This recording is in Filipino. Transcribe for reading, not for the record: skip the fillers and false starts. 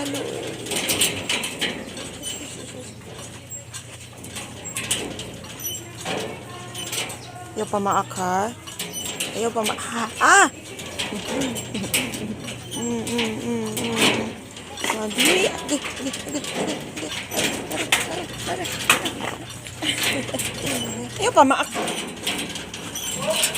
palo. Ayaw pa maak ha? Ayaw pa maak ha? Ah! Sabi. Ayaw pa maak.